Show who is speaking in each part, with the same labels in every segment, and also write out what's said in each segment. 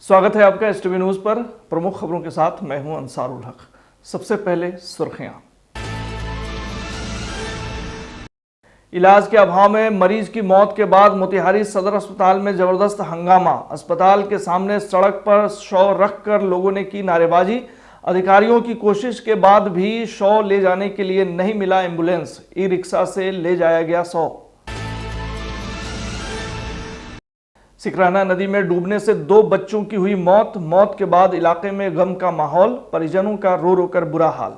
Speaker 1: स्वागत है आपका एसटीवी न्यूज पर। प्रमुख खबरों के साथ मैं हूं अंसारुल हक। सबसे पहले सुर्खियां। इलाज के अभाव में मरीज की मौत के बाद मोतिहारी सदर अस्पताल में जबरदस्त हंगामा। अस्पताल के सामने सड़क पर शव रखकर लोगों ने की नारेबाजी। अधिकारियों की कोशिश के बाद भी शव ले जाने के लिए नहीं मिला एम्बुलेंस। ई रिक्शा से ले जाया गया शव। सिकराना नदी में डूबने से 2 बच्चों की हुई मौत। मौत के बाद इलाके में गम का माहौल, परिजनों का रो रो कर बुरा हाल।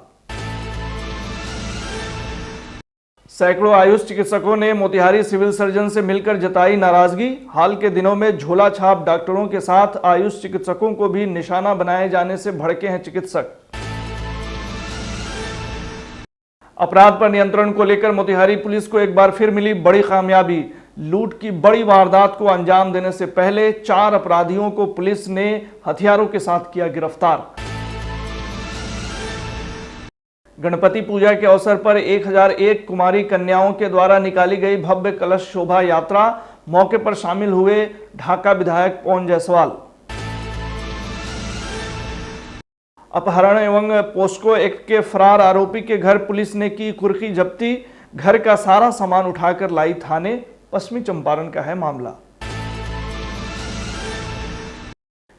Speaker 1: सैकड़ों आयुष चिकित्सकों ने मोतिहारी सिविल सर्जन से मिलकर जताई नाराजगी। हाल के दिनों में झोला छाप डॉक्टरों के साथ आयुष चिकित्सकों को भी निशाना बनाए जाने से भड़के हैं चिकित्सक। अपराध पर नियंत्रण को लेकर मोतिहारी पुलिस को एक बार फिर मिली बड़ी कामयाबी। लूट की बड़ी वारदात को अंजाम देने से पहले 4 अपराधियों को पुलिस ने हथियारों के साथ किया गिरफ्तार। गणपति पूजा के अवसर पर 1001 कुमारी कन्याओं के द्वारा निकाली गई भव्य कलश शोभा यात्रा। मौके पर शामिल हुए ढाका विधायक पवन जायसवाल। अपहरण एवं पोस्को एक्ट के फरार आरोपी के घर पुलिस ने की कुर्की जब्ती। घर का सारा सामान उठाकर लाई थाने। पश्चिमी चंपारण का है मामला।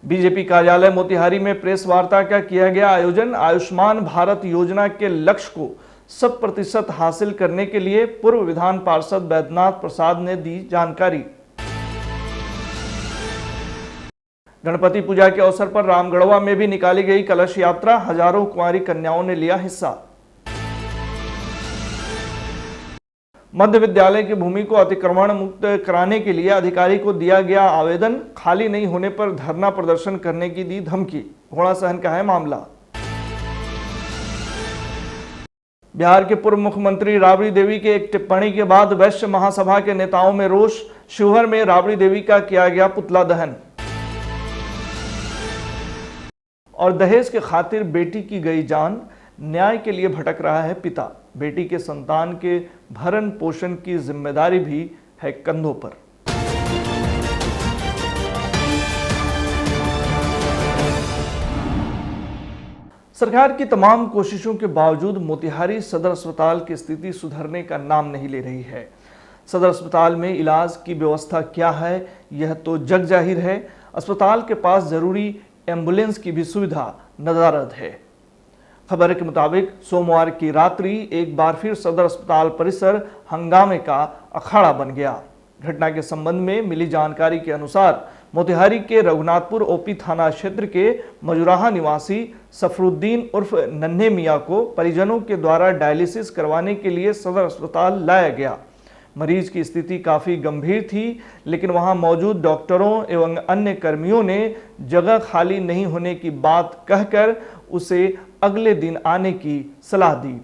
Speaker 1: बीजेपी कार्यालय मोतिहारी में प्रेस वार्ता का किया गया आयोजन। आयुष्मान भारत योजना के लक्ष्य को 100% हासिल करने के लिए पूर्व विधान पार्षद बैद्यनाथ प्रसाद ने दी जानकारी। गणपति पूजा के अवसर पर रामगढ़वा में भी निकाली गई कलश यात्रा। हजारों कुंवारी कन्याओं ने लिया हिस्सा। मध्य विद्यालय की भूमि को अतिक्रमण मुक्त कराने के लिए अधिकारी को दिया गया आवेदन। खाली नहीं होने पर धरना प्रदर्शन करने की दी धमकी। घोड़ासहन का है मामला। बिहार के पूर्व मुख्यमंत्री राबड़ी देवी के एक टिप्पणी के बाद वैश्य महासभा के नेताओं में रोष। शिवहर में राबड़ी देवी का किया गया पुतला दहन। और दहेज के खातिर बेटी की गई जान। न्याय के लिए भटक रहा है पिता। बेटी के संतान के भरण पोषण की जिम्मेदारी भी है कंधों पर। सरकार की तमाम कोशिशों के बावजूद मोतिहारी सदर अस्पताल की स्थिति सुधरने का नाम नहीं ले रही है। सदर अस्पताल में इलाज की व्यवस्था क्या है, यह तो जग जाहिर है। अस्पताल के पास जरूरी एम्बुलेंस की भी सुविधा नदारद है। खबर के मुताबिक सोमवार की रात्रि एक बार फिर सदर अस्पताल परिसर हंगामे का अखाड़ा बन गया। घटना के संबंध में मिली जानकारी के अनुसार मोतिहारी के रघुनाथपुर ओपी थाना क्षेत्र के मजुराहा निवासी सफरुद्दीन उर्फ नन्हे मियां को परिजनों के द्वारा डायलिसिस करवाने के लिए सदर अस्पताल लाया गया। मरीज की स्थिति काफ़ी गंभीर थी, लेकिन वहां मौजूद डॉक्टरों एवं अन्य कर्मियों ने जगह खाली नहीं होने की बात कहकर उसे अगले दिन आने की सलाह दी।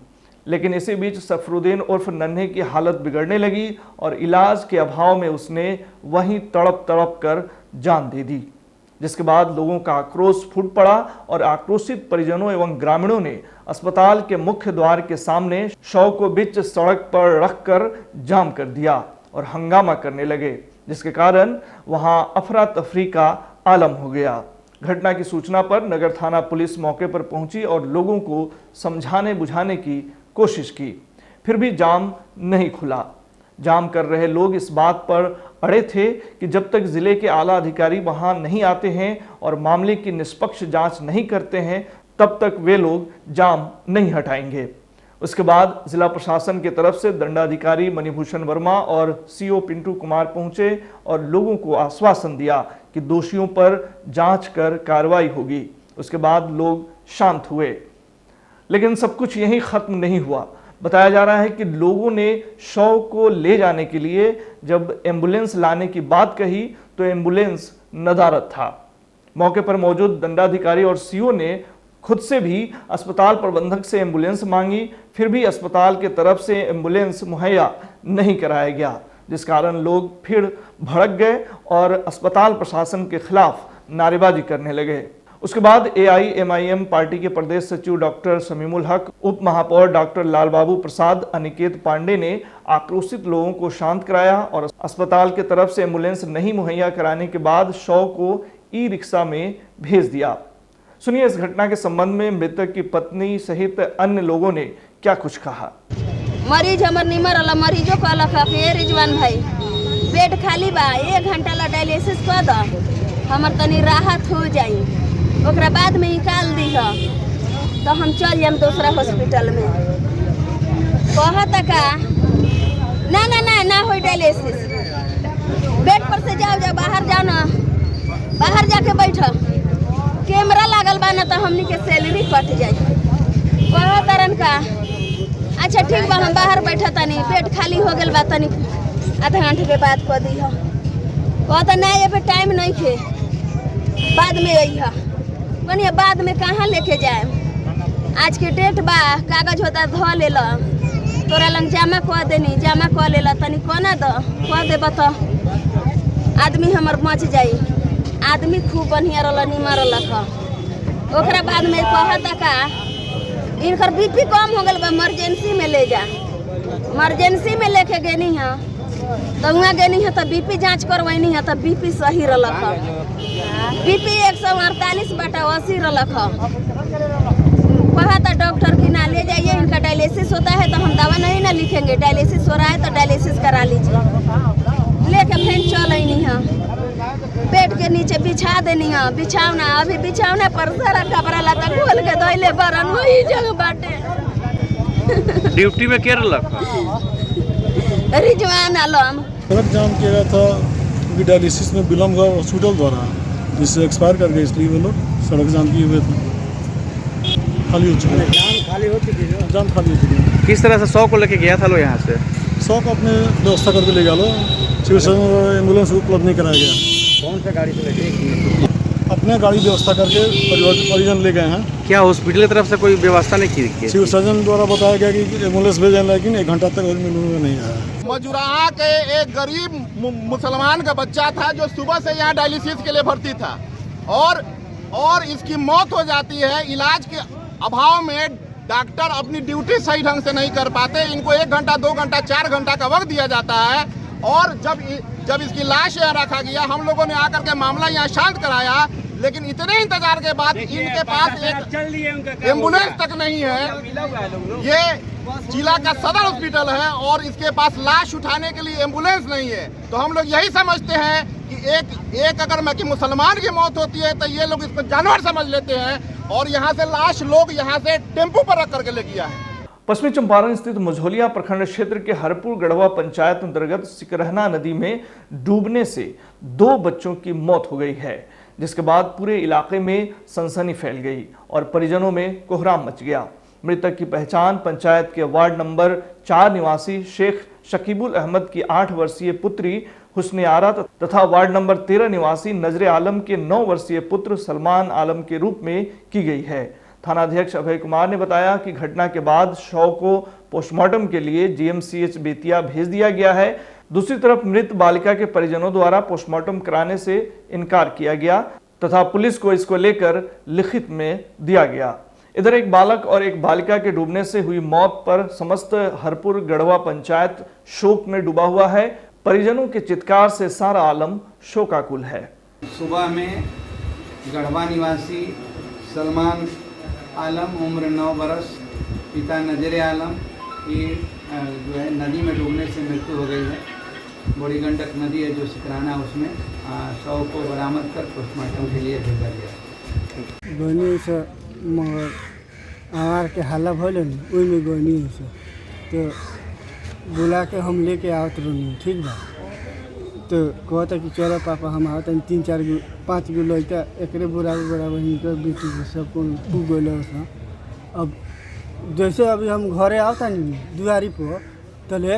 Speaker 1: लेकिन इसी बीच सफरुद्दीन उर्फ नन्हे की हालत बिगड़ने लगी और इलाज के अभाव में उसने वहीं तड़प तड़प कर जान दे दी, जिसके बाद लोगों का आक्रोश फूट पड़ा और आक्रोशित परिजनों एवं ग्रामीणों ने अस्पताल के मुख्य द्वार के सामने शव को बीच सड़क पर रखकर जाम कर दिया और हंगामा करने लगे, जिसके कारण वहां अफरा तफरी का आलम हो गया। घटना की सूचना पर नगर थाना पुलिस मौके पर पहुंची और लोगों को समझाने बुझाने की कोशिश की, फिर भी जाम नहीं खुला। जाम कर रहे लोग इस बात पर अड़े थे कि जब तक जिले के आला अधिकारी वहां नहीं आते हैं और मामले की निष्पक्ष जांच नहीं करते हैं, तब तक वे लोग जाम नहीं हटाएंगे। उसके बाद जिला प्रशासन की तरफ से दंडाधिकारी मणिभूषण वर्मा और सीओ पिंटू कुमार पहुंचे और लोगों को आश्वासन दिया कि दोषियों पर जांच कर कार्रवाई होगी। उसके बाद लोग शांत हुए, लेकिन सब कुछ यहीं खत्म नहीं हुआ। बताया जा रहा है कि लोगों ने शव को ले जाने के लिए जब एम्बुलेंस लाने की बात कही तो एम्बुलेंस नदारद था। मौके पर मौजूद दंडाधिकारी और सीओ ने खुद से भी अस्पताल प्रबंधक से एम्बुलेंस मांगी, फिर भी अस्पताल के तरफ से एम्बुलेंस मुहैया नहीं कराया गया, जिस कारण लोग फिर भड़क गए और अस्पताल प्रशासन के खिलाफ नारेबाजी करने लगे। उसके बाद AIMIM पार्टी के प्रदेश सचिव डॉक्टर शमीमुल हक, उप महापौर डॉक्टर लालबाबू प्रसाद, अनिकेत पांडे ने आक्रोशित लोगों को शांत कराया और अस्पताल के तरफ से एम्बुलेंस नहीं मुहैया कराने के बाद शव को ई रिक्शा में भेज दिया। सुनिए इस घटना के संबंध में मृतक की पत्नी सहित अन्य लोगों ने क्या कुछ कहा।
Speaker 2: मरीज हमर नहीं मरल, मरीजों कहलक हे रिजवान भाई बेड खाली बा, 1 घंटा ला डायलिसिस कर द, हमर तनी राहत हो जाई, ओकरा बाद में निकाल दी तो हम चल जाम दूसरा हॉस्पिटल में। कहता का ना ना ना ना हो डायलिसिस, बेड पर से जाओ बाहर जाओ ना, बाहर जाके बैठो, कैमरा लागल बा ना तो हमनी के सैलरी कट जाई। कहतरन का अच्छा ठीक बा, हम बाहर बैठा तनी, बेड खाली हो गल बा, तनी आधा घंटे के बाद कह दी हो। कहता ना ये पे टाइम नहीं खे, बाद में आई है। कनिया बाद में कहाँ लेके जाए, आज के डेट बा, कागज होता धो ले लो, तोरा लंग जमा कह देनी, जमा कह ले लो, तनी कोना दो कह देब तो आदमी हमर मच जाई। आदमी खूब बढ़िया रहल, निमर रहलक। ओकरा बाद में कहता का इनकर बीपी कम हो गल बा, इमरजेंसी में ले जा। इमरजेंसी में लेके गेनी है तो वहाँ गेनी है तो बीपी जांच करवैनी है तो बीपी सही रहलक, बीपी 148/80 रहलक। कहा था डॉक्टर की ना ले जाइए, इनका डायलिसिस होता है तो हम दवा नहीं ना लिखेंगे, डायलिसिस हो रहा है तो डायलिसिस करा लीजिए। लेके फिर चल नहीं है, पेट के नीचे बिछा देनी है, बिछावना अभी बिछावना पर सारा कपड़ा लता खोल के धोइले बरन वही जगह बाटे।
Speaker 3: ड्यूटी में क्या रख
Speaker 2: रिजवान आलम
Speaker 4: सड़क जाम किया गया था क्योंकि डायलिसिस में विलम्ब हुआ हॉस्पिटल द्वारा, जिससे एक्सपायर कर गए, इसलिए वो लोग सड़क जाम किए हुए थे। खाली हो चुकी है, जाम खाली हो चुकी है।
Speaker 3: किस तरह से 100 को लेके गया था लो यहाँ से?
Speaker 4: 100 को अपने व्यवस्था करके ले गया लो, सिविल एम्बुलेंस उपलब्ध नहीं कराया गया।
Speaker 3: कौन सा गाड़ी से लेके?
Speaker 4: अपने गाड़ी व्यवस्था करके परिजन ले गए हैं।
Speaker 3: क्या हॉस्पिटल की तरफ से कोई व्यवस्था नहीं की?
Speaker 4: सिविल सर्जन द्वारा बताया गया कि एम्बुलेंस भेजें, लेकिन 1 घंटा तक एम्बुलेंस नहीं आया।
Speaker 5: मजुराहा के एक गरीब मुसलमान का बच्चा था जो सुबह से यहाँ डायलिसिस के लिए भर्ती था और इसकी मौत हो जाती है। इलाज के अभाव में डॉक्टर अपनी ड्यूटी सही ढंग से नहीं कर पाते, इनको 1 घंटा 2 घंटा 4 घंटा का वक्त दिया जाता है। और जब इसकी लाश यहाँ रखा गया, हम लोगों ने आकर के मामला यहाँ शांत कराया, लेकिन इतने इंतजार के बाद इनके पास एक एम्बुलेंस तक नहीं है। ये जिला का सदर हॉस्पिटल है और इसके पास लाश उठाने के लिए एम्बुलेंस नहीं है। तो हम लोग यही समझते हैं कि एक अगर मैं कि मुसलमान की मौत होती है तो ये लोग इसको जानवर समझ लेते हैं और यहाँ से लाश लोग यहाँ से टेम्पू पर रख करके ले गया है।
Speaker 1: पश्चिमी चंपारण स्थित मझौलिया प्रखंड क्षेत्र के हरपुर गढ़वा पंचायत अंतर्गत सिकरहना नदी में डूबने से 2 बच्चों की मौत हो गई है, जिसके बाद पूरे इलाके में सनसनी फैल गई और परिजनों में कोहराम मच गया। मृतक की पहचान पंचायत के वार्ड नंबर 4 निवासी शेख शकीबुल अहमद की 8 वर्षीय पुत्री हुस्ने आरा तथा वार्ड नंबर 13 निवासी नजरे आलम के 9 वर्षीय पुत्र सलमान आलम के रूप में की गई है। थानाध्यक्ष अभय कुमार ने बताया कि घटना के बाद शव को पोस्टमार्टम के लिए जीएमसीएच बेतिया भेज दिया गया है। दूसरी तरफ मृत बालिका के परिजनों द्वारा पोस्टमार्टम कराने से इनकार किया गया तथा पुलिस को इसको लेकर लिखित में दिया गया। इधर एक बालक और एक बालिका के डूबने से हुई मौत पर समस्त हरपुर गढ़वा पंचायत शोक में डूबा हुआ है। परिजनों के चित्कार से सारा आलम शोकाकुल है।
Speaker 6: सुबह में गढ़वा निवासी सलमान आलम उम्र 9 बरस, पिता नजरे आलम की जो है नदी में डूबने से मृत्यु हो गई है। बड़ी गंडक नदी है जो सिकराना, उसमें शव को बरामद कर पोस्टमार्टम के लिए भेजा गया।
Speaker 7: गनी से मगर आवार के हल्ला भले वही में गनी से तो बुला के हम लेके आवत रही, ठीक बा। तो कहता कि चलो पापा हम आवत 3-4 गो 5 गो लड़का एक बराबर हिंकर बेटी सबको उग गए। अब जैसे अभी हम घरे आवता नहीं दुआरी पर तो ले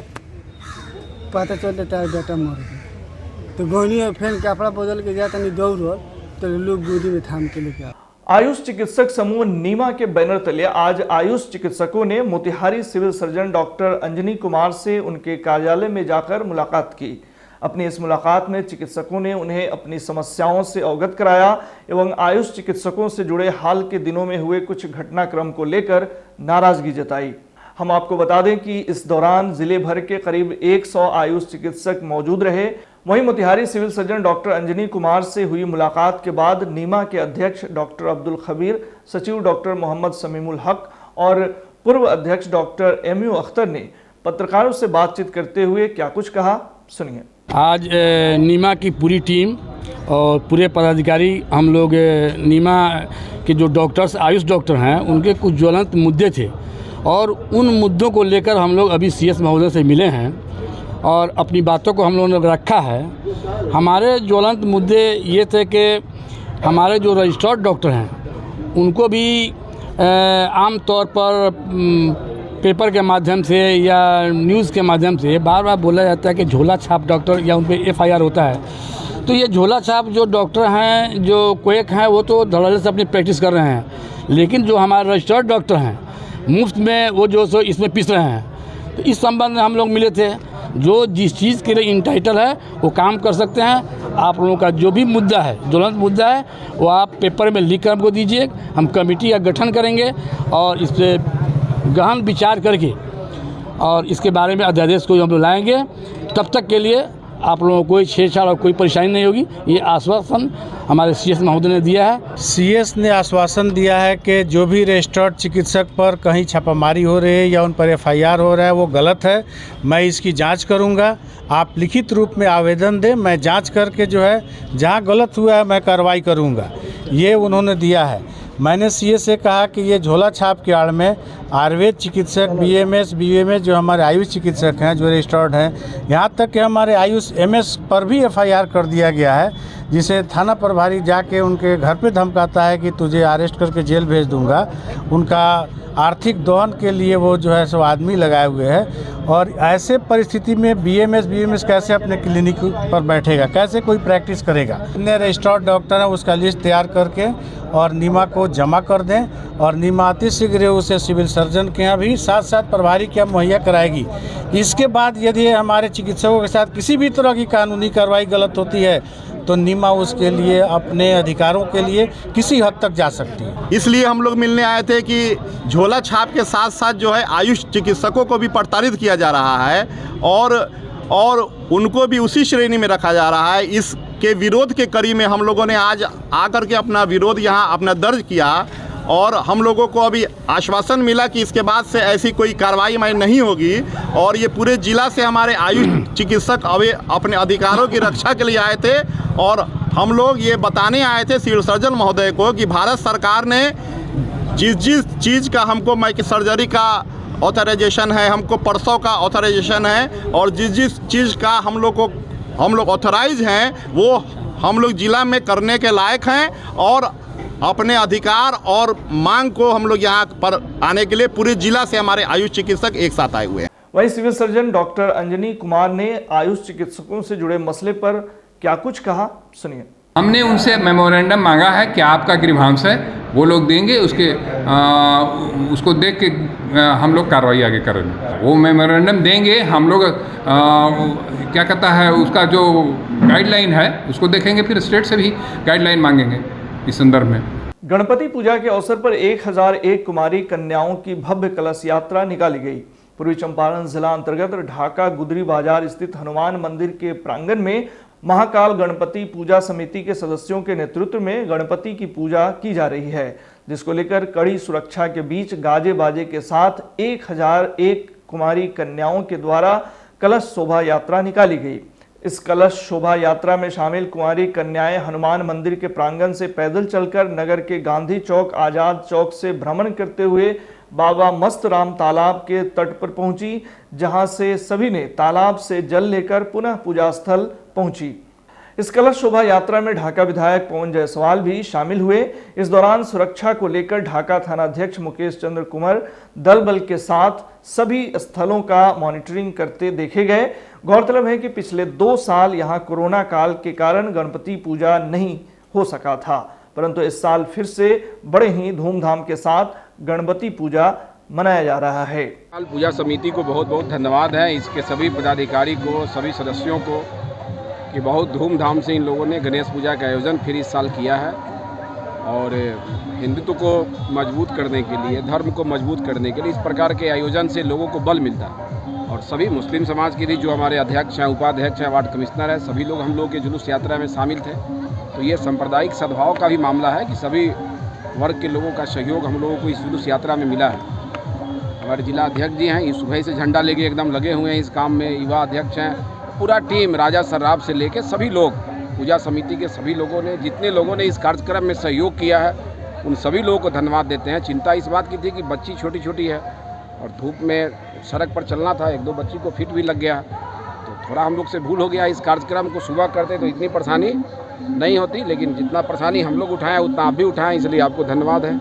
Speaker 7: पता चलता तार बेटा मर गया। तो गोनी फिर कपड़ा बदल के जाता नहीं दौड़ तो लोग गोदी में थाम के लेके
Speaker 1: आयुष चिकित्सक समूह नीमा के बैनर तले आज आयुष चिकित्सकों ने Motihari civil surgeon doctor Anjani Kumar से उनके कार्यालय में जाकर मुलाकात की। अपनी इस मुलाकात में चिकित्सकों ने उन्हें अपनी समस्याओं से अवगत कराया एवं आयुष चिकित्सकों से जुड़े हाल के दिनों में हुए कुछ घटनाक्रम को लेकर नाराजगी जताई। हम आपको बता दें कि इस दौरान जिले भर के करीब 100 आयुष चिकित्सक मौजूद रहे। वहीं Motihari civil surgeon doctor Anjani Kumar से हुई मुलाकात के बाद नीमा के अध्यक्ष डॉक्टर अब्दुल खबीर, सचिव डॉक्टर मोहम्मद समीमुल हक और पूर्व अध्यक्ष डॉक्टर एमयू अख्तर ने पत्रकारों से बातचीत करते हुए क्या कुछ कहा, सुनिए।
Speaker 8: आज नीमा की पूरी टीम और पूरे पदाधिकारी हम लोग नीमा के जो डॉक्टर्स आयुष डॉक्टर हैं उनके कुछ ज्वलंत मुद्दे थे और उन मुद्दों को लेकर हम लोग अभी सीएस महोदय से मिले हैं और अपनी बातों को हम लोगों ने रखा है। हमारे ज्वलंत मुद्दे ये थे कि हमारे जो रजिस्टर्ड डॉक्टर हैं उनको भी आम तौर पर पेपर के माध्यम से या न्यूज़ के माध्यम से बार बार बोला जाता है कि झोला छाप डॉक्टर या उन पर FIR होता है। तो ये झोला छाप जो डॉक्टर हैं, जो क्वेक हैं, वो तो धड़ल्ले से अपनी प्रैक्टिस कर रहे हैं, लेकिन जो हमारे रजिस्टर्ड डॉक्टर हैं मुफ्त में वो जो सो इसमें पीस रहे हैं। तो इस संबंध में हम लोग मिले थे। जो जिस चीज़ के लिए इंटाइटल है वो काम कर सकते हैं। आप लोगों का जो भी मुद्दा है, ज्वलंत मुद्दा है, वो आप पेपर में लिख कर हमको दीजिए। हम कमेटी का गठन करेंगे और इस पर गहन विचार करके और इसके बारे में अध्यादेश को हम लोग लाएंगे। तब तक के लिए आप लोगों को कोई छेड़छाड़ और कोई परेशानी नहीं होगी। ये आश्वासन हमारे सीएस महोदय ने दिया है।
Speaker 9: सीएस ने आश्वासन दिया है कि जो भी रजिस्टर्ड चिकित्सक पर कहीं छापामारी हो रही है या उन पर FIR हो रहा है वो गलत है। मैं इसकी जांच करूंगा। आप लिखित रूप में आवेदन दें, मैं जांच करके जो है जहां गलत हुआ है मैं कार्रवाई करूंगा, ये उन्होंने दिया है। मैंने सीएस से कहा कि ये झोला छाप के आड़ में आयुर्वेद चिकित्सक BMS, BUMS जो हमारे आयुष चिकित्सक हैं जो रजिस्टर्ड हैं, यहाँ तक कि हमारे आयुष MS पर भी FIR कर दिया गया है, जिसे थाना प्रभारी जाके उनके घर पे धमकाता है कि तुझे अरेस्ट करके जेल भेज दूंगा। उनका आर्थिक दोहन के लिए वो जो है सो आदमी लगाए हुए हैं। और ऐसे परिस्थिति में BMS कैसे अपने क्लिनिक पर बैठेगा, कैसे कोई प्रैक्टिस करेगा। जितने रजिस्टर्ड डॉक्टर हैं उसका लिस्ट तैयार करके और नीमा को जमा कर दें और नीमा अति शीघ्र उसे सिविल सर्जन के यहाँ भी साथ साथ प्रभारी के यहाँ मुहैया कराएगी। इसके बाद यदि हमारे चिकित्सकों के साथ किसी भी तरह की कानूनी कार्रवाई गलत होती है तो नीमा उसके लिए अपने अधिकारों के लिए किसी हद तक जा सकती है।
Speaker 5: इसलिए हम लोग मिलने आए थे कि झोला छाप के साथ साथ जो है आयुष चिकित्सकों को भी प्रताड़ित किया जा रहा है और उनको भी उसी श्रेणी में रखा जा रहा है। इसके विरोध के कड़ी में हम लोगों ने आज आकर के अपना विरोध यहाँ अपना दर्ज किया और हम लोगों को अभी आश्वासन मिला कि इसके बाद से ऐसी कोई कार्रवाई नहीं होगी। और ये पूरे जिला से हमारे आयुष चिकित्सक अभी अपने अधिकारों की रक्षा के लिए आए थे और हम लोग ये बताने आए थे सिविल सर्जन महोदय को कि भारत सरकार ने जिस चीज़ का हमको माइक सर्जरी का ऑथराइजेशन है, हमको परसों का ऑथराइजेशन है और जिस चीज़ का हम लोग ऑथराइज हैं वो हम लोग जिला में करने के लायक हैं और अपने अधिकार और मांग को हम लोग यहाँ पर आने के लिए पूरे जिला से हमारे आयुष चिकित्सक एक साथ आए हुए हैं।
Speaker 1: वहीं civil surgeon doctor Anjani Kumar ने आयुष चिकित्सकों से जुड़े मसले पर क्या कुछ कहा, सुनिए।
Speaker 10: हमने उनसे मेमोरेंडम मांगा है कि आपका ग्रीवांस है वो लोग देंगे, उसको देख के हम लोग कार्रवाई आगे करेंगे। वो मेमोरेंडम देंगे, हम लोग क्या कहता है उसका जो गाइडलाइन है उसको देखेंगे, फिर स्टेट से भी गाइडलाइन मांगेंगे इस संदर्भ में।
Speaker 1: गणपति पूजा के अवसर पर 1001 कुमारी कन्याओं की भव्य कलश यात्रा निकाली गई। पूर्वी चंपारण जिला अंतर्गत ढाका गुदरी बाजार स्थित हनुमान मंदिर के प्रांगण में महाकाल गणपति पूजा समिति के सदस्यों के नेतृत्व में गणपति की पूजा की जा रही है, जिसको लेकर कड़ी सुरक्षा के बीच गाजे बाजे के साथ 1001 कुमारी कन्याओं के द्वारा कलश शोभा यात्रा निकाली गई। इस कलश शोभा यात्रा में शामिल कुंवारी कन्याएं हनुमान मंदिर के प्रांगण से पैदल चलकर नगर के गांधी चौक, आजाद चौक से भ्रमण करते हुए बाबा मस्त राम तालाब के तट पर पहुंची, जहां से सभी ने तालाब से जल लेकर पुनः पूजा स्थल पहुंची। इस कलश शोभा यात्रा में ढाका विधायक पवन जायसवाल भी शामिल हुए। इस दौरान सुरक्षा को लेकर ढाका थानाध्यक्ष मुकेश चंद्र कुमार दल बल के साथ सभी स्थलों का मॉनिटरिंग करते देखे गए। गौरतलब है कि पिछले 2 साल यहां कोरोना काल के कारण गणपति पूजा नहीं हो सका था, परंतु इस साल फिर से बड़े ही धूमधाम के साथ गणपति पूजा मनाया जा रहा है।
Speaker 11: पूजा समिति को बहुत बहुत धन्यवाद है, इसके सभी पदाधिकारी को, सभी सदस्यों को, कि बहुत धूमधाम से इन लोगों ने गणेश पूजा का आयोजन फिर इस साल किया है। और हिंदुत्व को मजबूत करने के लिए, धर्म को मजबूत करने के लिए इस प्रकार के आयोजन से लोगों को बल मिलता है। और सभी मुस्लिम समाज के भी जो हमारे अध्यक्ष हैं, उपाध्यक्ष हैं, वार्ड कमिश्नर हैं, सभी लोग हम लोग के जुलूस यात्रा में शामिल थे। तो ये सांप्रदायिक सद्भाव का भी मामला है कि सभी वर्ग के लोगों का सहयोग हम लोगों को इस जुलूस यात्रा में मिला है। हमारे जिला अध्यक्ष जी हैं, ये सुबह से झंडा लेके एकदम लगे हुए हैं इस काम में। युवा अध्यक्ष हैं, पूरा टीम राजा सर्राफ से लेके सभी लोग, पूजा समिति के सभी लोगों ने, जितने लोगों ने इस कार्यक्रम में सहयोग किया है उन सभी लोगों को धन्यवाद देते हैं। चिंता इस बात की थी कि बच्ची छोटी छोटी है और धूप में सड़क पर चलना था, एक दो बच्ची को फिट भी लग गया, तो थोड़ा हम लोग से भूल हो गया। इस कार्यक्रम को सुबह करते तो इतनी परेशानी नहीं होती, लेकिन जितना परेशानी हम लोग उठाएं उतना आप भी उठाएं, इसलिए आपको धन्यवाद है।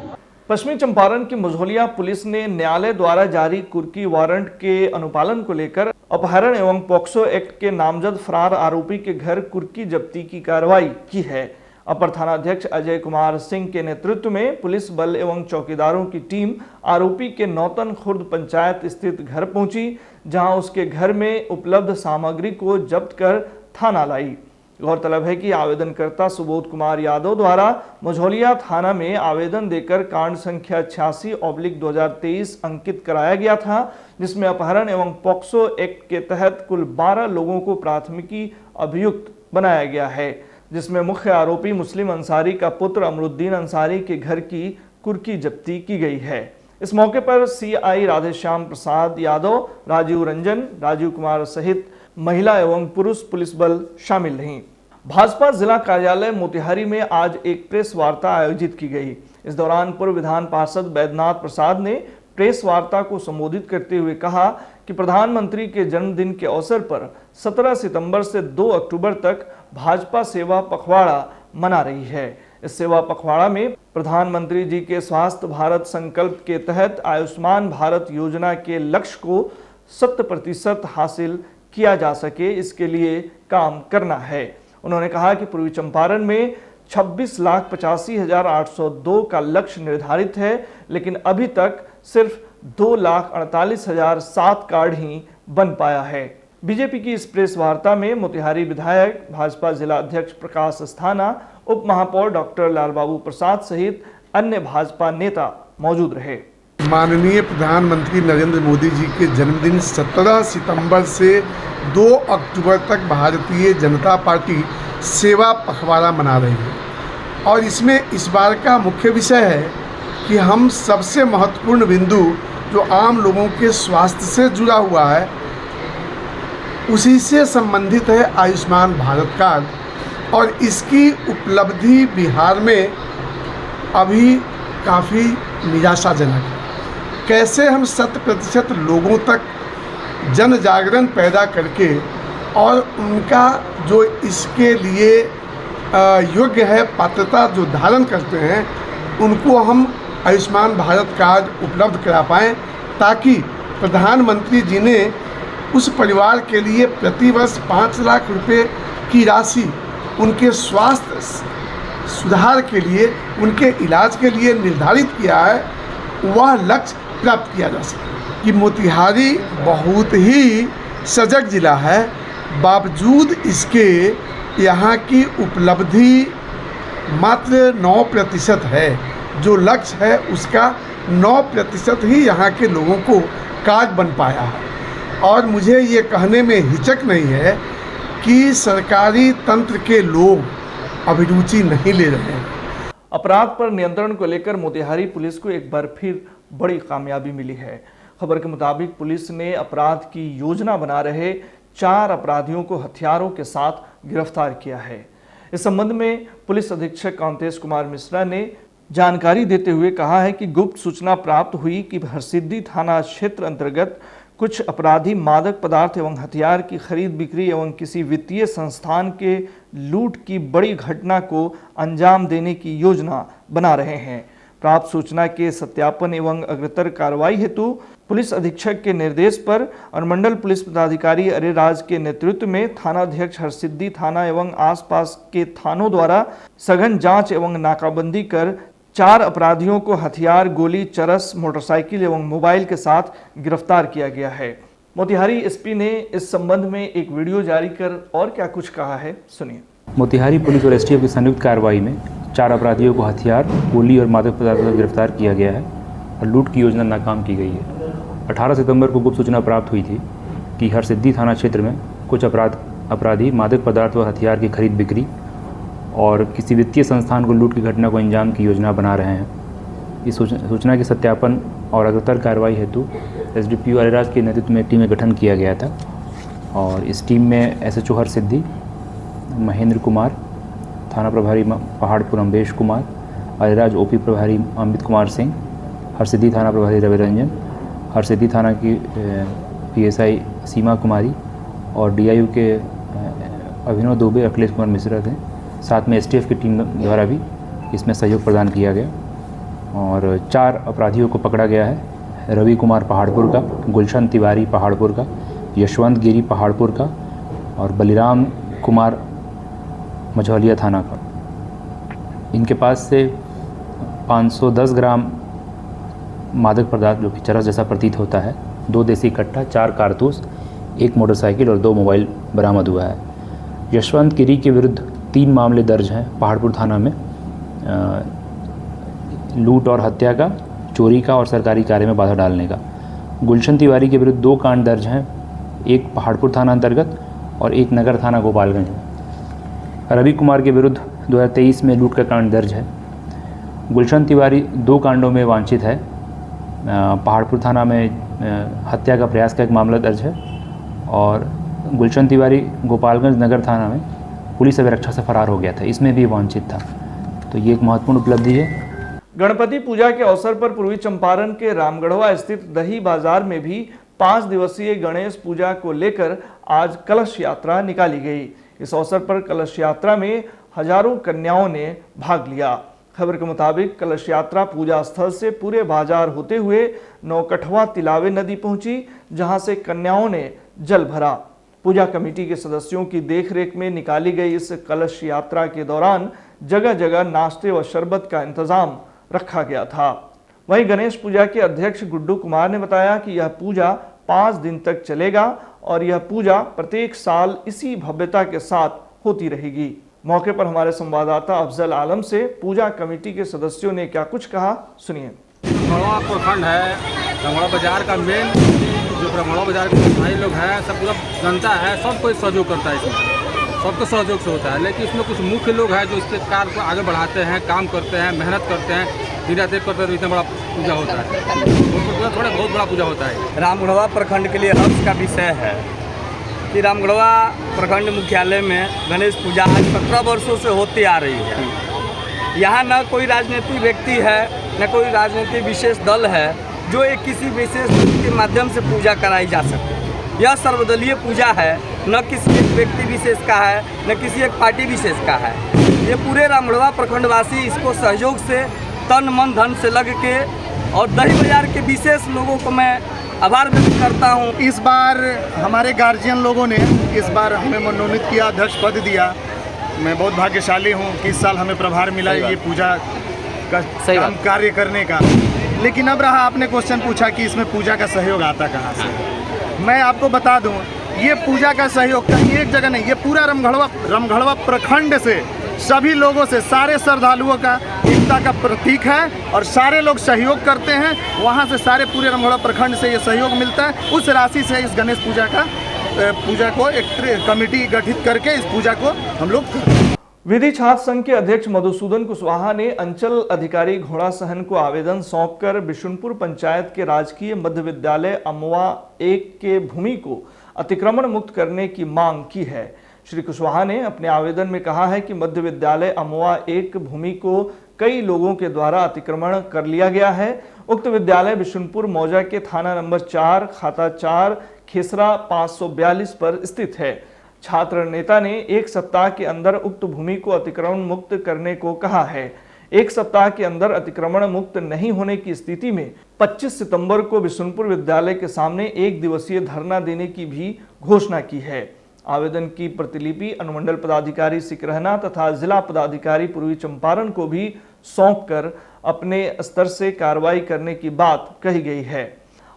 Speaker 1: पश्चिमी चंपारण की मझौलिया पुलिस ने न्यायालय द्वारा जारी कुर्की वारंट के अनुपालन को लेकर अपहरण एवं पॉक्सो एक्ट के नामजद फरार आरोपी के घर कुर्की जब्ती की कार्रवाई की है। अपर थानाध्यक्ष अजय कुमार सिंह के नेतृत्व में पुलिस बल एवं चौकीदारों की टीम आरोपी के नौतन खुर्द पंचायत स्थित घर पहुंची, जहां उसके घर में उपलब्ध सामग्री को जब्त कर थाना लाई। गौरतलब है कि आवेदनकर्ता सुबोध कुमार यादव द्वारा मझौलिया थाना में आवेदन देकर कांड संख्या 86/2023 अंकित कराया गया था, जिसमें अपहरण एवं पॉक्सो एक्ट के तहत कुल 12 लोगों को प्राथमिकी अभियुक्त बनाया गया है, जिसमें मुख्य आरोपी मुस्लिम अंसारी का पुत्र अमरुद्दीन अंसारी के घर की कुर्की जब्ती की गई है। इस मौके पर CI राधेश्याम प्रसाद यादव, राजीव रंजन, राजीव कुमार सहित महिला एवं पुरुष पुलिस बल शामिल रहीं। भाजपा जिला कार्यालय मोतिहारी में आज एक प्रेस वार्ता आयोजित की गई। इस दौरान पूर्व विधान पार्षद बैद्यनाथ प्रसाद ने प्रेस वार्ता को संबोधित करते हुए कहा कि प्रधानमंत्री के जन्मदिन के अवसर पर 17 सितंबर से 2 अक्टूबर तक भाजपा सेवा पखवाड़ा मना रही है। इस सेवा पखवाड़ा में प्रधानमंत्री जी के स्वास्थ्य भारत संकल्प के तहत आयुष्मान भारत योजना के लक्ष्य को 100% हासिल किया जा सके, इसके लिए काम करना है। उन्होंने कहा कि पूर्वी चंपारण में 26,85,802 का लक्ष्य निर्धारित है, लेकिन अभी तक सिर्फ 2,48,007 कार्ड ही बन पाया है। बीजेपी की इस प्रेस वार्ता में मोतिहारी विधायक, भाजपा जिला अध्यक्ष प्रकाश अस्थाना, उप महापौर डॉक्टर लालबाबू प्रसाद सहित अन्य भाजपा नेता मौजूद रहे।
Speaker 12: माननीय प्रधानमंत्री नरेंद्र मोदी जी के जन्मदिन 17 सितंबर से 2 अक्टूबर तक भारतीय जनता पार्टी सेवा पखवाड़ा मना रही है और इसमें इस बार का मुख्य विषय है कि हम सबसे महत्वपूर्ण बिंदु जो आम लोगों के स्वास्थ्य से जुड़ा हुआ है उसी से संबंधित है आयुष्मान भारत कार्ड, और इसकी उपलब्धि बिहार में अभी काफ़ी निराशाजनक है। कैसे हम 100% लोगों तक जन जागरण पैदा करके और उनका जो इसके लिए योग्य है, पात्रता जो धारण करते हैं, उनको हम आयुष्मान भारत कार्ड उपलब्ध करा पाएँ, ताकि प्रधानमंत्री जी ने उस परिवार के लिए प्रतिवर्ष 5 लाख रुपए की राशि उनके स्वास्थ्य सुधार के लिए, उनके इलाज के लिए निर्धारित किया है, वह लक्ष्य प्राप्त किया जा सके। कि मोतिहारी बहुत ही सजग जिला है, बावजूद इसके यहाँ की उपलब्धि मात्र 9% है। जो लक्ष्य है उसका 9% ही यहाँ के लोगों को कार्ड बन पाया है। और मुझे ये कहने में हिचक नहीं है कि सरकारी तंत्र के लोग अभिरुचि नहीं ले रहे हैं।
Speaker 1: अपराध पर नियंत्रण को लेकर मोतिहारी पुलिस को एक बार फिर बड़ी कामयाबी मिली है। खबर के मुताबिक पुलिस ने अपराध की योजना बना रहे 4 अपराधियों को हथियारों के साथ गिरफ्तार किया है। इस संबंध में पुलिस अधीक्षक कांतेश कुमार मिश्रा ने जानकारी देते हुए कहा है कि गुप्त सूचना प्राप्त हुई कि हरसिद्धि थाना क्षेत्र अंतर्गत कुछ अपराधी मादक पदार्थ एवं हथियार की खरीद बिक्री एवं किसी वित्तीय संस्थान के लूट की बड़ी घटना को अंजाम देने की योजना बना रहे हैं। प्राप्त सूचना के सत्यापन एवं अग्रतर कार्रवाई हेतु पुलिस अधीक्षक के निर्देश पर और मंडल पुलिस पदाधिकारी अरेराज के नेतृत्व में थानाध्यक्ष हरसिद्धि थाना एवं आसपास के थानों द्वारा सघन जांच एवं नाकाबंदी कर 4 अपराधियों को हथियार, गोली, चरस, मोटरसाइकिल एवं मोबाइल के साथ गिरफ्तार किया गया है। मोतिहारी एसपी ने इस संबंध में एक वीडियो जारी कर और क्या कुछ कहा है, सुनिए।
Speaker 13: मोतिहारी पुलिस और एसटीएफ की संयुक्त कार्रवाई में 4 अपराधियों को हथियार, गोली और मादक पदार्थों से गिरफ्तार किया गया है और लूट की योजना नाकाम की गई है। 18 सितंबर को गुप्त सूचना प्राप्त हुई थी कि हरसिद्धि थाना क्षेत्र में कुछ अपराधी मादक पदार्थ और हथियार की खरीद बिक्री और किसी वित्तीय संस्थान को लूट की घटना को अंजाम की योजना बना रहे हैं। इस सूचना के सत्यापन और अग्रतर कार्रवाई हेतु एसडीपीओ अरेराज के नेतृत्व में टीम का गठन किया गया था और इस टीम में एसएचओ हरसिद्धि महेंद्र कुमार, थाना प्रभारी पहाड़पुर अम्बेश कुमार, अरेराज ओपी प्रभारी अमित कुमार सिंह, हरसिद्धि थाना प्रभारी रवि रंजन, हरसिद्धि थाना की पीएसआई सीमा कुमारी और डीआईयू के अभिनव दुबे, अखिलेश कुमार मिश्रा थे। साथ में एसटीएफ की टीम द्वारा भी इसमें सहयोग प्रदान किया गया और 4 अपराधियों को पकड़ा गया है। रवि कुमार पहाड़पुर का, गुलशन तिवारी पहाड़पुर का, यशवंत गिरी पहाड़पुर का और बलिराम कुमार मझौलिया थाना का। इनके पास से 510 ग्राम मादक पदार्थ जो कि चरस जैसा प्रतीत होता है, 2 देसी कट्टा, 4 कारतूस, 1 मोटरसाइकिल और 2 मोबाइल बरामद हुआ है। यशवंत गिरी के विरुद्ध 3 मामले दर्ज हैं पहाड़पुर थाना में, लूट और हत्या का, चोरी का और सरकारी कार्य में बाधा डालने का। गुलशन तिवारी के विरुद्ध 2 कांड दर्ज हैं, एक पहाड़पुर थाना अंतर्गत और एक नगर थाना गोपालगंज में। रवि कुमार के विरुद्ध 2023 में लूट का कांड दर्ज है। गुलशन तिवारी 2 कांडों में वांछित है। पहाड़पुर थाना में हत्या का प्रयास का एक मामला दर्ज है और गुलशन तिवारी गोपालगंज नगर थाना में पुलिस अभिरक्षा से फरार हो गया था, इसमें भी वांछित था। तो ये एक महत्वपूर्ण उपलब्धि है।
Speaker 1: गणपति पूजा के अवसर पर पूर्वी चंपारण के रामगढ़वा स्थित दही बाजार में भी 5 दिवसीय गणेश पूजा को लेकर आज कलश यात्रा निकाली गई। इस अवसर पर कलश यात्रा में हजारों कन्याओं ने भाग लिया। खबर के मुताबिक कलश यात्रा पूजा स्थल से पूरे बाजार होते हुए नौकठवा तिलावे नदी पहुंची, जहां से कन्याओं ने जल भरा। पूजा कमेटी के सदस्यों की देखरेख में निकाली गई इस कलश यात्रा के दौरान जगह जगह नाश्ते व शरबत का इंतजाम रखा गया था। वहीं गणेश पूजा के अध्यक्ष गुड्डू कुमार ने बताया कि यह पूजा 5 दिन तक चलेगा और यह पूजा प्रत्येक साल इसी भव्यता के साथ होती रहेगी। मौके पर हमारे संवाददाता अफजल आलम से पूजा कमेटी के सदस्यों ने क्या कुछ कहा, सुनिए।
Speaker 14: ब्रह्मणवा प्रखंड है, ब्रह्मणवा बाजार का मेन जो ब्रह्मणवा बाजार के भाई लोग हैं, सब पूरा जनता है, सब कोई सहयोग करता है इसमें, सबको सहयोग से होता है। लेकिन इसमें कुछ मुख्य लोग हैं जो इसके कार्य को आगे बढ़ाते हैं, काम करते हैं, मेहनत करते हैं, दिन रात एक करते हैं, तो इतना बड़ा पूजा होता है, थोड़ा बहुत बड़ा पूजा होता है।
Speaker 15: रामगढ़वा प्रखंड के लिए हर्ष का विषय है कि रामगढ़वा प्रखंड मुख्यालय में गणेश पूजा आज 17 वर्षों से होती आ रही है। यहाँ न कोई राजनीतिक व्यक्ति है, न कोई राजनीतिक विशेष दल है जो एक किसी विशेष के माध्यम से पूजा कराई जा सके। यह सर्वदलीय पूजा है, न किसी एक व्यक्ति विशेष का है, न किसी एक पार्टी विशेष का है। ये पूरे रामगढ़वा प्रखंडवासी इसको सहयोग से तन मन धन से लग के, और दही बाजार के विशेष लोगों को मैं आभार व्यक्त करता हूँ।
Speaker 16: इस बार हमारे गार्जियन लोगों ने इस बार हमें मनोनीत किया, अध्यक्ष पद दिया। मैं बहुत भाग्यशाली हूँ कि इस साल हमें प्रभार मिला ये पूजा का कार्य करने का। लेकिन अब रहा, आपने क्वेश्चन पूछा कि इसमें पूजा का सहयोग आता कहाँ से। मैं आपको बता दूँ, ये पूजा का सहयोग कहीं एक जगह नहीं, ये पूरा रामगढ़वा प्रखंड से सभी लोगों से, सारे श्रद्धालुओं का एकता का प्रतीक है और सारे लोग सहयोग करते हैं। वहाँ से सारे पूरे रामगढ़वा प्रखंड से ये सहयोग मिलता है। उस राशि से इस गणेश पूजा को एक कमेटी गठित करके इस पूजा को हम लोग करते हैं।
Speaker 1: विधि छात्र संघ के अध्यक्ष मधुसूदन कुशवाहा ने अंचल अधिकारी घोड़ा सहन को आवेदन सौंपकर बिशुनपुर पंचायत के राजकीय मध्य विद्यालय अमवा 1 के भूमि को अतिक्रमण मुक्त करने की मांग की है। श्री कुशवाहा ने अपने आवेदन में कहा है कि मध्य विद्यालय अमवा 1 भूमि को कई लोगों के द्वारा अतिक्रमण कर लिया गया है। उक्त विद्यालय बिशुनपुर मौजा के थाना नंबर 4 खाता 4 खेसरा 542 पर स्थित है। छात्र नेता ने 1 सप्ताह के अंदर उक्त भूमि को अतिक्रमण मुक्त करने को कहा है। 1 सप्ताह के अंदर अतिक्रमण मुक्त नहीं होने की स्थिति में 25 सितंबर को बिशुनपुर विद्यालय के सामने 1 दिवसीय धरना देने की भी घोषणा की है। आवेदन की प्रतिलिपि अनुमंडल पदाधिकारी सिकरहना तथा जिला पदाधिकारी पूर्वी चंपारण को भी सौंपकर अपने स्तर से कार्रवाई करने की बात कही गई है।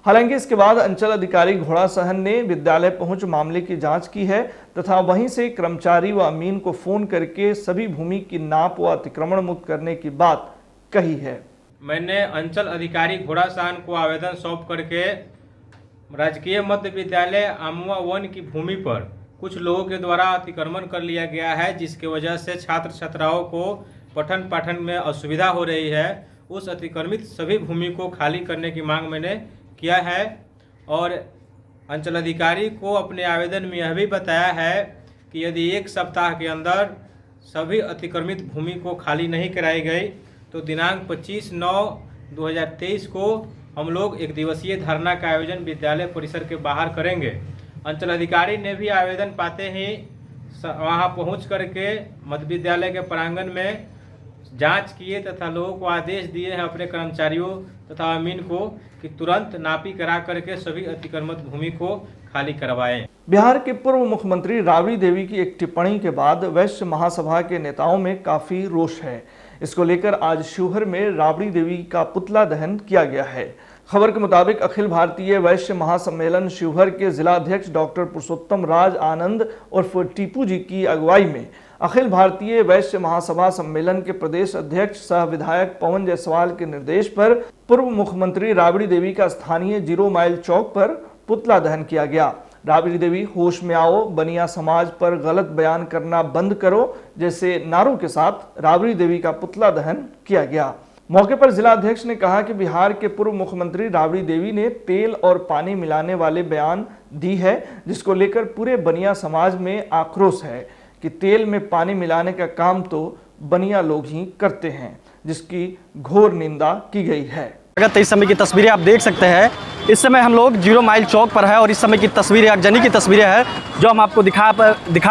Speaker 1: हालांकि इसके बाद अंचल अधिकारी घोड़ा सहन ने विद्यालय पहुंच मामले की जांच की है तथा वहीं से कर्मचारी व अमीन को फोन करके सभी भूमि की नाप व अतिक्रमण मुक्त करने की बात कही है।
Speaker 17: मैंने अंचल अधिकारी घोड़ा सहन को आवेदन सौंप करके राजकीय मध्य विद्यालय आमुआ 1 की भूमि पर कुछ लोगों के द्वारा अतिक्रमण कर लिया गया है, जिसके वजह से छात्र छात्राओं को पठन पाठन में असुविधा हो रही है। उस अतिक्रमित सभी भूमि को खाली करने की मांग मैंने किया है और अंचल अधिकारी को अपने आवेदन में यह भी बताया है कि यदि 1 सप्ताह के अंदर सभी अतिक्रमित भूमि को खाली नहीं कराई गई तो दिनांक 25/9/2023 को हम लोग 1 दिवसीय धरना का आयोजन विद्यालय परिसर के बाहर करेंगे। अंचल अधिकारी ने भी आवेदन पाते ही वहां पहुंच करके मध्य विद्यालय के प्रांगण में जांच किए तथा लोगों को आदेश दिए हैं अपने कर्मचारियों तथा अमीन को कि तुरंत नापी करा करके सभी अतिक्रमित भूमि को खाली करवाएं।
Speaker 1: बिहार के पूर्व मुख्यमंत्री राबड़ी देवी की एक टिप्पणी के बाद वैश्य महासभा के नेताओं में काफी रोष है। इसको लेकर आज शिवहर में राबड़ी देवी का पुतला दहन किया गया है। खबर के मुताबिक अखिल भारतीय वैश्य महासम्मेलन शिवहर के जिला अध्यक्ष डॉक्टर पुरुषोत्तम राज आनंद उर्फ टीपू जी की अगुवाई में अखिल भारतीय वैश्य महासभा सम्मेलन के प्रदेश अध्यक्ष सह विधायक पवन जायसवाल के निर्देश पर पूर्व मुख्यमंत्री राबड़ी देवी का स्थानीय 0 माइल चौक पर पुतला दहन किया गया। राबड़ी देवी होश में आओ, बनिया समाज पर गलत बयान करना बंद करो जैसे नारों के साथ राबड़ी देवी का पुतला दहन किया गया। मौके पर जिला अध्यक्ष ने कहा कि बिहार के पूर्व मुख्यमंत्री राबड़ी देवी ने तेल और पानी मिलाने वाले बयान दी है, जिसको लेकर पूरे बनिया समाज में आक्रोश है कि तेल में पानी मिलाने का काम तो बनिया लोग ही करते हैं, जिसकी घोर निंदा की गई है।
Speaker 15: इस समय की तस्वीरें आप देख सकते हैं। इस समय हम लोग 0 माइल चौक पर है और इस समय की तस्वीरें अगजनी की तस्वीरें हैं जो हम आपको दिखा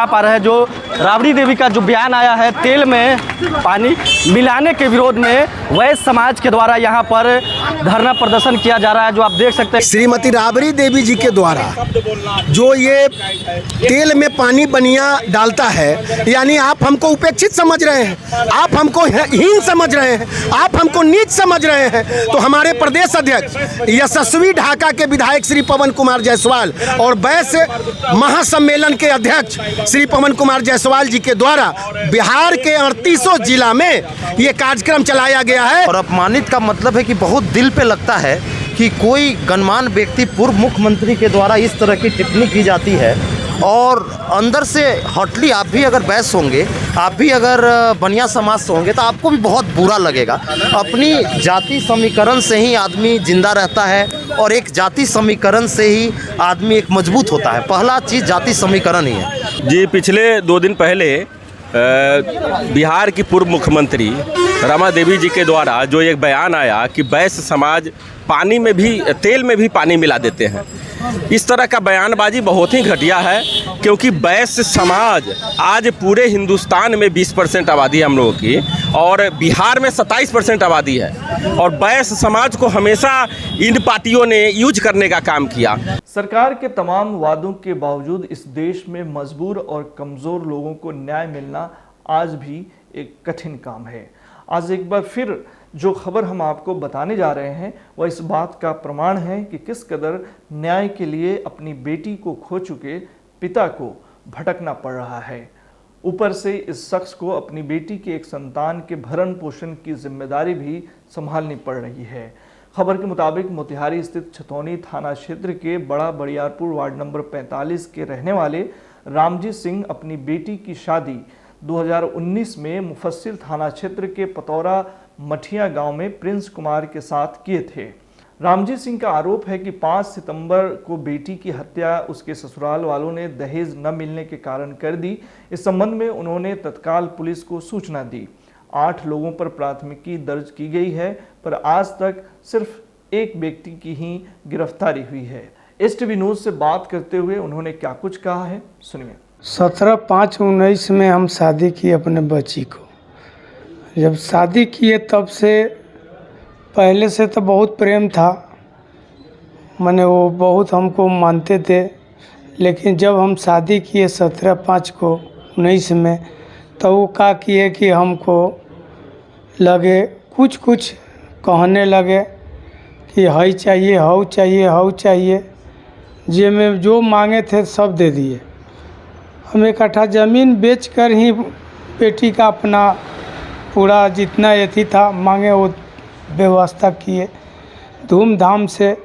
Speaker 15: पा रहे हैं। जो राबड़ी देवी का जो बयान आया है तेल में पानी मिलाने के विरोध में वैश्य समाज के द्वारा यहाँ पर धरना प्रदर्शन किया जा रहा है, जो आप देख सकते हैं।
Speaker 18: श्रीमती राबड़ी देवी जी के द्वारा जो ये तेल में पानी बनिया डालता है, यानी आप हमको उपेक्षित समझ रहे हैं, आप हमको हीन समझ रहे हैं, आप हमको नीच समझ रहे हैं। तो हमारे प्रदेश अध्यक्ष यशस्वी ढाका के विधायक श्री पवन कुमार जायसवाल और वैश्य महासम्मेलन के अध्यक्ष श्री पवन कुमार जायसवाल जी के द्वारा बिहार के 38 जिला में ये कार्यक्रम चलाया गया है।
Speaker 19: और अपमानित का मतलब है कि बहुत दिल पे लगता है कि कोई गणमान्य व्यक्ति पूर्व मुख्यमंत्री के द्वारा इस तरह की टिप्पणी की जाती है और अंदर से हटली आप भी अगर वैश्य होंगे, आप भी अगर बनिया समाज से होंगे तो आपको भी बहुत बुरा लगेगा। अपनी जाति समीकरण से ही आदमी जिंदा रहता है और एक जाति समीकरण से ही आदमी एक मजबूत होता है। पहला चीज़ जाति समीकरण ही है।
Speaker 20: जी, पिछले 2 दिन पहले बिहार की पूर्व मुख्यमंत्री रमा देवी जी के द्वारा जो एक बयान आया कि वैश्य समाज पानी में भी, तेल में भी पानी मिला देते हैं, इस तरह का बयानबाजी बहुत ही घटिया है, क्योंकि वैश्य समाज आज पूरे हिंदुस्तान में 20% आबादी है हम लोगों की और बिहार में 27% आबादी है और वैश्य समाज को हमेशा इन पार्टियों ने यूज करने का काम किया।
Speaker 1: सरकार के तमाम वादों के बावजूद इस देश में मजबूर और कमज़ोर लोगों को न्याय मिलना आज भी एक कठिन काम है। आज एक बार फिर जो खबर हम आपको बताने जा रहे हैं वह इस बात का प्रमाण है कि किस कदर न्याय के लिए अपनी बेटी को खो चुके पिता को भटकना पड़ रहा है। ऊपर से इस शख्स को अपनी बेटी के एक संतान के भरण पोषण की जिम्मेदारी भी संभालनी पड़ रही है। खबर के मुताबिक मोतिहारी स्थित छतौनी थाना क्षेत्र के बड़ा बड़ियारपुर वार्ड नंबर 45 के रहने वाले रामजी सिंह अपनी बेटी की शादी 2019 में मुफस्सिल थाना क्षेत्र के पतौरा मठिया गांव में प्रिंस कुमार के साथ किए थे। रामजी सिंह का आरोप है कि 5 सितंबर को बेटी की हत्या उसके ससुराल वालों ने दहेज न मिलने के कारण कर दी। इस संबंध में उन्होंने तत्काल पुलिस को सूचना दी। 8 लोगों पर प्राथमिकी दर्ज की गई है, पर आज तक सिर्फ एक व्यक्ति की ही गिरफ्तारी हुई है। STV न्यूज़ से बात करते हुए उन्होंने क्या कुछ कहा है, सुनिए।
Speaker 21: 17/5/19 में हम शादी किए अपने बच्ची को। जब शादी किए तब से पहले से तो बहुत प्रेम था, मैंने वो बहुत हमको मानते थे, लेकिन जब हम शादी किए 17/5/19 में तो वो क्या किए कि हमको लगे कुछ कहने लगे कि हई चाहिए, हऊ चाहिए, हऊ चाहिए, जे में जो मांगे थे सब दे दिए। हम 1 कट्ठा ज़मीन बेचकर ही बेटी का अपना पूरा जितना एथी था मांगे वो व्यवस्था किए। धूमधाम से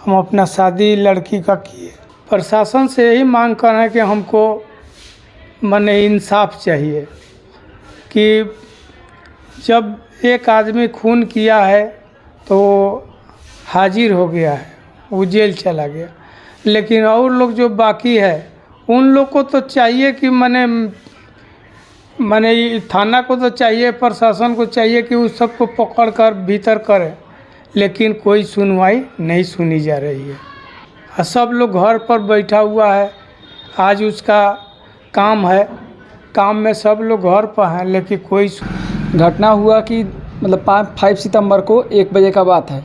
Speaker 21: हम अपना शादी लड़की का किए। प्रशासन से यही मांग कर रहे हैं कि हमको माने इंसाफ चाहिए कि जब एक आदमी खून किया है तो हाजिर हो गया है, वो जेल चला गया, लेकिन और लोग जो बाकी है उन लोग को तो चाहिए कि माने थाना को तो चाहिए, प्रशासन को चाहिए कि उस सबको पकड़ कर भीतर करे, लेकिन कोई सुनवाई नहीं सुनी जा रही है। सब लोग घर पर बैठा हुआ है। आज उसका काम है, काम में सब लोग घर पर हैं, लेकिन कोई
Speaker 2: घटना हुआ कि मतलब 5 सितंबर को 1 बजे का बात है।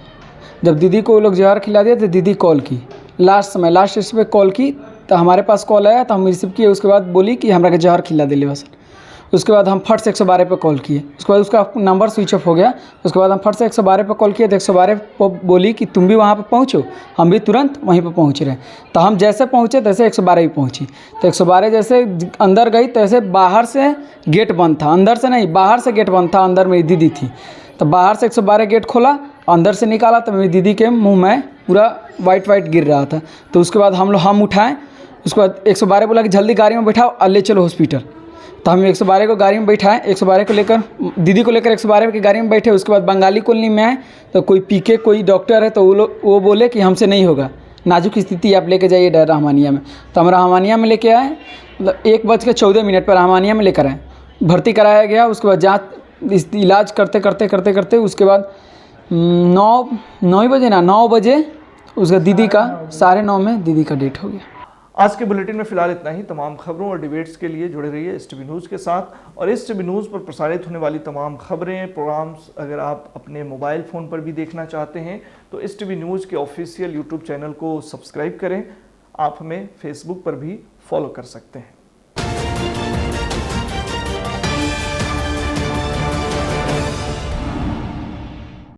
Speaker 2: जब दीदी को वो लोग जहर खिला दिए तो दीदी कॉल की, लास्ट स्टेज पे कॉल की, तो हमारे पास कॉल आया तो हम रिसीव किए। उसके बाद बोली कि हमरा के जहर खिला दिले बस। उसके बाद हम फट से 112 पे कॉल किए। उसके बाद उसका नंबर स्विच ऑफ हो गया। उसके बाद हम फट से 112 पे कॉल किए तो 112 पर बोली कि तुम भी वहाँ पे पहुँचो। हम भी तुरंत वहीं पे पहुँच रहे। तो हम जैसे पहुँचे तैसे 112 भी पहुँची। तो 112 जैसे अंदर गई तैसे बाहर से गेट बंद था, अंदर से नहीं, बाहर से गेट बंद था। अंदर मेरी दीदी थी, तो बाहर से 112 गेट खोला, अंदर से निकाला तो मेरी दीदी के मुँह में पूरा वाइट गिर रहा था। तो उसके बाद हम उठाएँ। उसके बाद 112 बोला कि जल्दी गाड़ी में बैठाओ और ले चलो हॉस्पिटल। तो हम 112 को गाड़ी में बैठाएं, 112 को लेकर दीदी को लेकर 112 की गाड़ी में बैठे। उसके बाद बंगाली कॉलोनी में आए तो कोई पीके कोई डॉक्टर है तो वो बोले कि हमसे नहीं होगा, नाजुक स्थिति आप लेके जाइए रहमानिया में। तो हम रहमानिया में लेके आए, मतलब 1:14 पर रहमानिया में लेकर आए, भर्ती कराया गया। उसके बाद जाँच इलाज करते उसके बाद 9 बजे उसका दीदी का 9:30 में दीदी का डेथ हो गया।
Speaker 1: आज के बुलेटिन में फिलहाल इतना ही। तमाम खबरों और डिबेट्स के लिए जुड़े रहिए STV न्यूज़ के साथ। और STV न्यूज़ पर प्रसारित होने वाली तमाम खबरें, प्रोग्राम्स अगर आप अपने मोबाइल फ़ोन पर भी देखना चाहते हैं तो STV न्यूज़ के ऑफिशियल YouTube चैनल को सब्सक्राइब करें। आप हमें फेसबुक पर भी फॉलो कर सकते हैं।